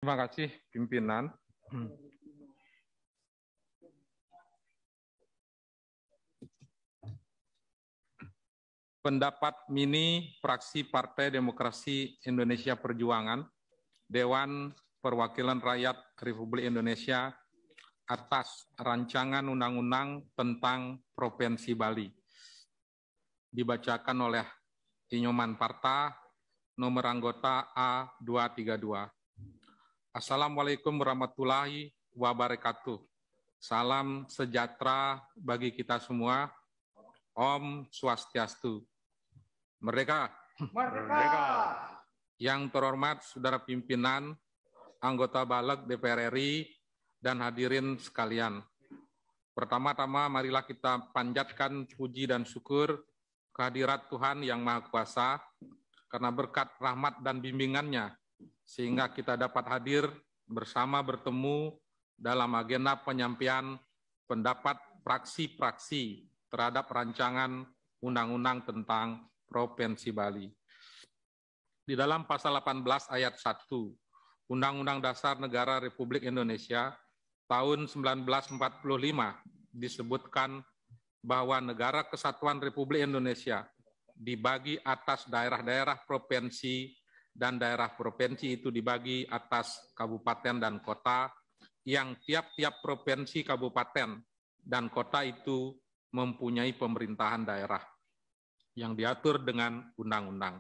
Terima kasih pimpinan. Pendapat mini fraksi Partai Demokrasi Indonesia Perjuangan, Dewan Perwakilan Rakyat Republik Indonesia atas rancangan undang-undang tentang Provinsi Bali. Dibacakan oleh Inyoman Parta, nomor anggota A232. Assalamualaikum warahmatullahi wabarakatuh. Salam sejahtera bagi kita semua. Om Swastiastu. Merdeka. Merdeka. Yang terhormat Saudara Pimpinan, anggota Baleg DPR RI, dan hadirin sekalian. Pertama-tama marilah kita panjatkan puji dan syukur kehadirat Tuhan Yang Maha Kuasa, karena berkat rahmat dan bimbingannya, sehingga kita dapat hadir bersama bertemu dalam agenda penyampaian pendapat fraksi-fraksi terhadap rancangan undang-undang tentang Provinsi Bali. Di dalam pasal 18 ayat 1 Undang-Undang Dasar Negara Republik Indonesia tahun 1945 disebutkan bahwa Negara Kesatuan Republik Indonesia dibagi atas daerah-daerah provinsi, dan daerah provinsi itu dibagi atas kabupaten dan kota, yang tiap-tiap provinsi, kabupaten, dan kota itu mempunyai pemerintahan daerah yang diatur dengan undang-undang.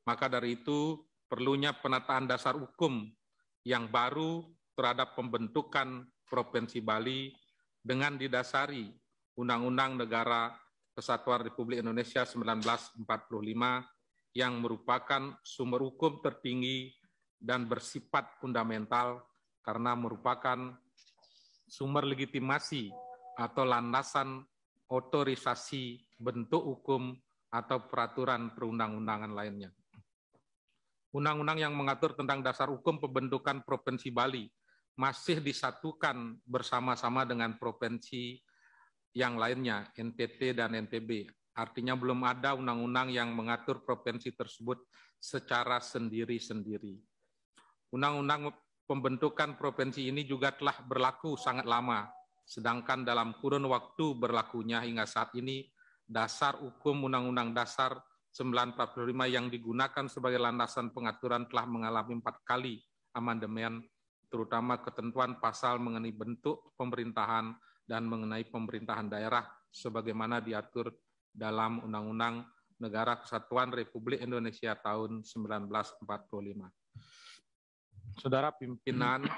Maka dari itu, perlunya penataan dasar hukum yang baru terhadap pembentukan Provinsi Bali dengan didasari Undang-Undang Negara Kesatuan Republik Indonesia 1945 yang merupakan sumber hukum tertinggi dan bersifat fundamental karena merupakan sumber legitimasi atau landasan otorisasi bentuk hukum atau peraturan perundang-undangan lainnya. Undang-undang yang mengatur tentang dasar hukum pembentukan Provinsi Bali masih disatukan bersama-sama dengan provinsi yang lainnya, NTT dan NTB. Artinya belum ada undang-undang yang mengatur provinsi tersebut secara sendiri-sendiri. Undang-undang pembentukan provinsi ini juga telah berlaku sangat lama, sedangkan dalam kurun waktu berlakunya hingga saat ini, dasar hukum Undang-Undang Dasar 1945 yang digunakan sebagai landasan pengaturan telah mengalami 4 kali amandemen, terutama ketentuan pasal mengenai bentuk pemerintahan dan mengenai pemerintahan daerah sebagaimana diatur dalam Undang-Undang Negara Kesatuan Republik Indonesia tahun 1945. Saudara pimpinan,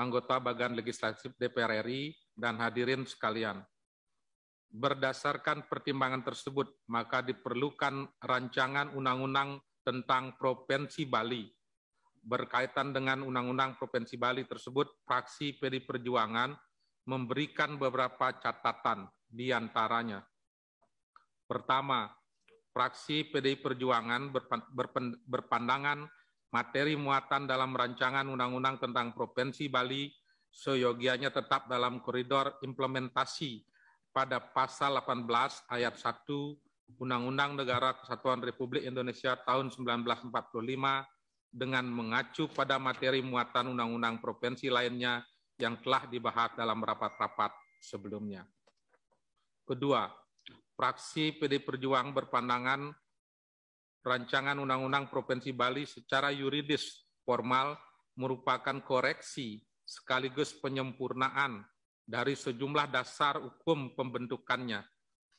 anggota Badan Legislatif DPR RI, dan hadirin sekalian, berdasarkan pertimbangan tersebut, maka diperlukan rancangan undang-undang tentang Provinsi Bali. Berkaitan dengan Undang-Undang Provinsi Bali tersebut, fraksi PD Perjuangan memberikan beberapa catatan, di antaranya. Pertama, fraksi PD Perjuangan berpandangan materi muatan dalam rancangan undang-undang tentang Provinsi Bali seyogianya tetap dalam koridor implementasi pada pasal 18 ayat 1 Undang-Undang Negara Kesatuan Republik Indonesia tahun 1945 dengan mengacu pada materi muatan undang-undang provinsi lainnya yang telah dibahas dalam rapat-rapat sebelumnya. Kedua, fraksi PD Perjuangan berpandangan rancangan undang-undang Provinsi Bali secara yuridis formal merupakan koreksi sekaligus penyempurnaan dari sejumlah dasar hukum pembentukannya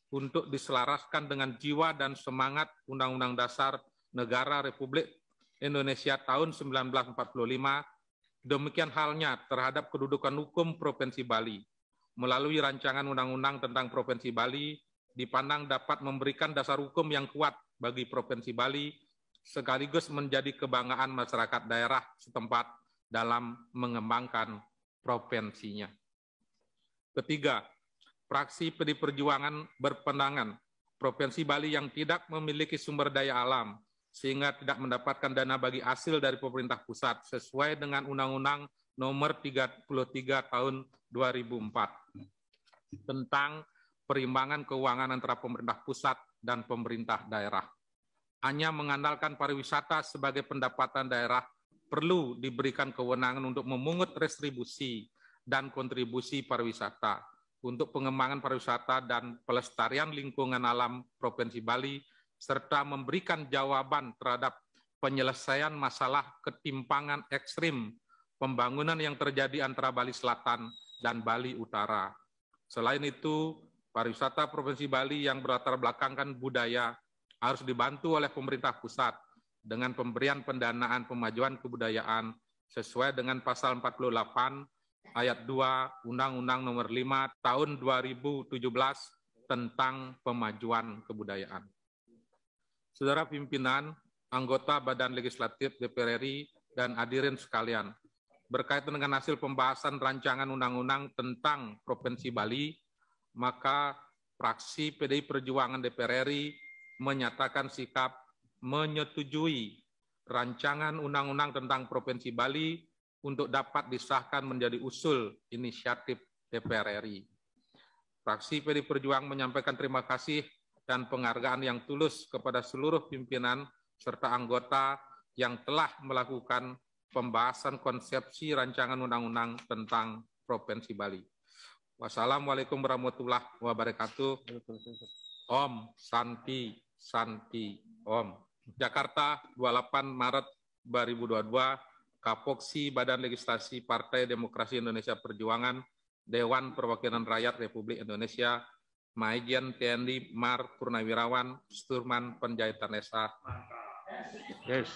untuk diselaraskan dengan jiwa dan semangat Undang-Undang Dasar Negara Republik Indonesia tahun 1945, demikian halnya terhadap kedudukan hukum Provinsi Bali. Melalui rancangan undang-undang tentang Provinsi Bali, dipandang dapat memberikan dasar hukum yang kuat bagi Provinsi Bali, sekaligus menjadi kebanggaan masyarakat daerah setempat dalam mengembangkan provinsinya. Ketiga, fraksi PD Perjuangan berpandangan Provinsi Bali yang tidak memiliki sumber daya alam sehingga tidak mendapatkan dana bagi hasil dari pemerintah pusat sesuai dengan Undang-Undang Nomor 33 Tahun 2004 tentang perimbangan keuangan antara pemerintah pusat dan pemerintah daerah. Hanya mengandalkan pariwisata sebagai pendapatan daerah perlu diberikan kewenangan untuk memungut retribusi dan kontribusi pariwisata untuk pengembangan pariwisata dan pelestarian lingkungan alam Provinsi Bali, serta memberikan jawaban terhadap penyelesaian masalah ketimpangan ekstrim pembangunan yang terjadi antara Bali Selatan dan Bali Utara. Selain itu, pariwisata Provinsi Bali yang berlatar belakangkan budaya harus dibantu oleh pemerintah pusat dengan pemberian pendanaan pemajuan kebudayaan sesuai dengan pasal 48 ayat 2 Undang-Undang Nomor 5 Tahun 2017 tentang pemajuan kebudayaan. Saudara pimpinan, anggota Badan Legislatif DPR RI, dan hadirin sekalian, berkaitan dengan hasil pembahasan rancangan undang-undang tentang Provinsi Bali, maka fraksi PDI Perjuangan DPR RI menyatakan sikap menyetujui rancangan undang-undang tentang Provinsi Bali untuk dapat disahkan menjadi usul inisiatif DPR RI. Fraksi PDI Perjuangan menyampaikan terima kasih dan penghargaan yang tulus kepada seluruh pimpinan serta anggota yang telah melakukan pembahasan konsepsi rancangan undang-undang tentang Provinsi Bali. Wassalamualaikum warahmatullahi wabarakatuh. Om Santi Santi Om. Jakarta, 28 Maret 2022, Kapoksi Badan Legislasi Partai Demokrasi Indonesia Perjuangan, Dewan Perwakilan Rakyat Republik Indonesia, Majen TNI Mar Purnawirawan, Sturman Penjahitan Esa. Yes.